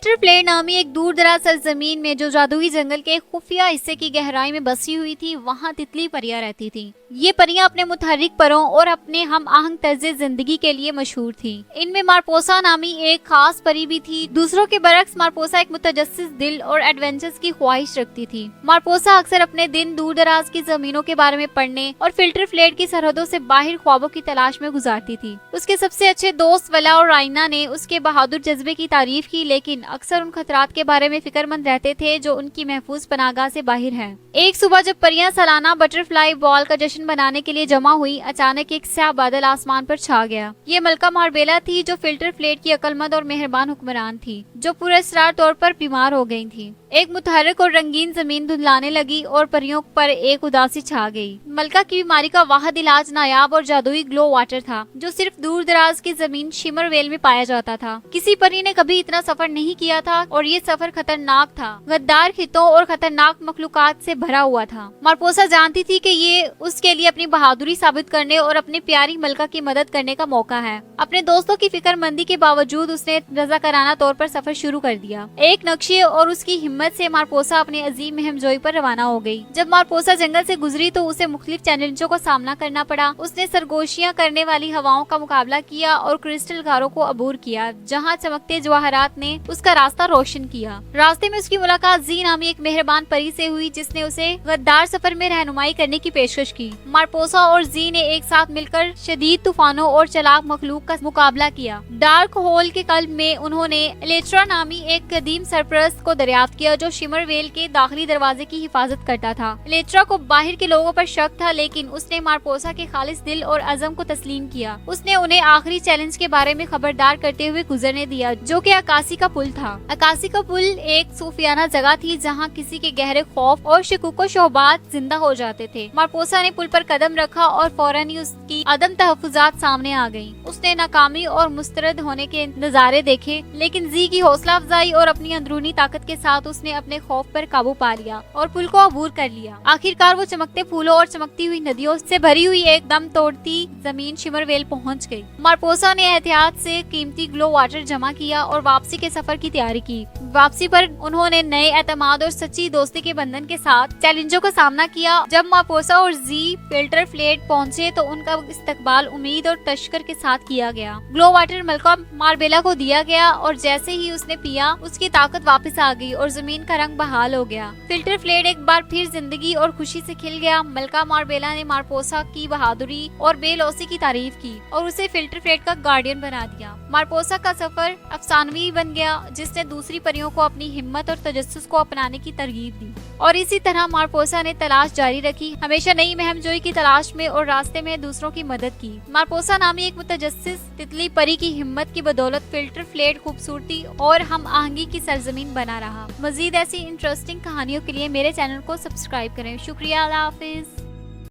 Filter flat नामी एक दूर दराज सरजमीन में जो जादुई जंगल के एक खुफिया हिस्से की गहराई में बसी हुई थी, वहाँ तितली परियां रहती थी। ये परियां अपने मुतहर्रिक परों और अपने हम आहंग तर्ज़े जिंदगी के लिए मशहूर थी। इनमें मारपोसा नामी एक खास परी भी थी। दूसरों के बरक्स मारपोसा एक मुतजस्सिस दिल और एडवेंचर्स की ख्वाहिश रखती थी। मारपोसा अक्सर अपने दिन दूर दराज की जमीनों के बारे में पढ़ने और फिल्टर फ्लेट की सरहदों से बाहर ख्वाबों की तलाश में गुजारती थी। उसके सबसे अच्छे दोस्त वला और राइना ने उसके बहादुर जज्बे की तारीफ की, लेकिन अक्सर उन खतरात के बारे में फिक्रमंद रहते थे जो उनकी महफूज पनाहगाह से बाहर हैं। एक सुबह जब परियां सालाना बटरफ्लाई बॉल का जश्न बनाने के लिए जमा हुई, अचानक एक स्याह बादल आसमान पर छा गया। ये मलका मार्बेला थी, जो फिल्टर फ्लेट की अक्लमंद और मेहरबान हुक्मरान थी, जो पुरअसरार तौर पर बीमार हो गई थी। एक मुतहर्रिक और रंगीन जमीन धुंधलाने लगी और परियों पर एक उदासी छा गई। मलका की बीमारी का वाहिद इलाज नायाब और जादुई ग्लो वाटर था, जो सिर्फ दूर दराज की जमीन शिमरवेल में पाया जाता था। किसी परी ने कभी इतना सफर नहीं किया था और ये सफर खतरनाक था, गद्दार खितों और खतरनाक मखलूकात से भरा हुआ था। मारपोसा जानती थी कि ये उसके लिए अपनी बहादुरी साबित करने और अपनी प्यारी मलका की मदद करने का मौका है। अपने दोस्तों की फिक्रमंदी के बावजूद उसने रज़ाकाराना तौर पर सफर शुरू कर दिया। एक नक्शे और उसकी हिम्मत से मारपोसा अपने अजीम मुहिमजोई पर रवाना हो गई। जब मारपोसा जंगल से गुजरी तो उसे मुख्तलिफ चैलेंजों का सामना करना पड़ा। उसने सरगोशियां करने वाली हवाओं का मुकाबला किया और क्रिस्टल गारों को अबूर किया, जहां चमकते जवाहरात ने उसका रास्ता रोशन किया। रास्ते में उसकी मुलाकात जी नामी एक मेहरबान परी से हुई, जिसने उसे गद्दार सफर में रहनुमाई करने की पेशकश की। मारपोसा और जी ने एक साथ मिलकर शदीद तूफानों और चलाक मखलूक का मुकाबला किया। डार्क होल के कल्ब में उन्होंने एलेट्रा नामी एक कदीम सरपरस्त को दरियाफ्त किया, जो शिमरवेल के दाखिली दरवाजे की हिफाजत करता था। एलेट्रा को बाहर के लोगों पर शक था, लेकिन उसने मारपोसा के खालिस दिल और अज़म को तस्लीम किया। उसने उन्हें आखिरी चैलेंज के बारे में खबरदार करते हुए गुजरने दिया, जो कि अकासी का पुल था। अकासी का पुल एक सूफियाना जगह थी, जहाँ किसी के गहरे खौफ और शिकुको शोबात जिंदा हो जाते थे। मारपोसा ने पुल पर कदम रखा और फौरन ही उसकी अदम तहफुजात सामने आ गयी। उसने नाकामी और मुस्तरद होने के नजारे देखे, लेकिन जी की हौसला अफजाई और अपनी अंदरूनी ताकत के साथ उसने अपने खौफ पर काबू पा लिया और पुल को अबूर कर लिया। आखिरकार वो चमकते फूलों और चमकती हुई नदियों से भरी हुई एक दम तोड़ती जमीन शिमरवेल पहुंच गई। मारपोसा ने एहतियात से कीमती ग्लो वाटर जमा किया और वापसी के सफर की तैयारी की। वापसी पर उन्होंने नए एतमाद और सच्ची दोस्ती के बंधन के साथ चैलेंजों का सामना किया। जब मारपोसा और जी फिल्टर फ्लेट पहुंचे तो उनका इस्तकबाल उम्मीद और तशक्कर के साथ किया गया। ग्लो वाटर मलका मार्बेला को दिया गया और जैसे ही उसने पिया, उसकी ताकत वापस आ गई और जमीन का रंग बहाल हो गया। फिल्टर फ्लेट एक बार फिर जिंदगी और खुशी से खिल गया। मलका मार्बेला ने मारपोसा की बहादुरी और बेलौसी की तारीफ की और उसे फिल्टर फ्लेट का गार्डियन बना दिया। मारपोसा का सफर अफसानवी बन गया, जिसने दूसरी परियों को अपनी हिम्मत और तजस्सुस को अपनाने की तरगीब दी। और इसी तरह मारपोसा ने तलाश जारी रखी, हमेशा नई महमजोई की तलाश में और रास्ते में दूसरों की मदद की। मारपोसा नामी एक मुतजस्सिस तितली परी की हिम्मत की बदौलत फिल्टर फ्लेट खूबसूरती और हम आहंगी की सरजमीन बना रहा। मजीद ऐसी इंटरेस्टिंग कहानियों के लिए मेरे चैनल को सब्सक्राइब करें। शुक्रिया, अल्लाह हाफिज।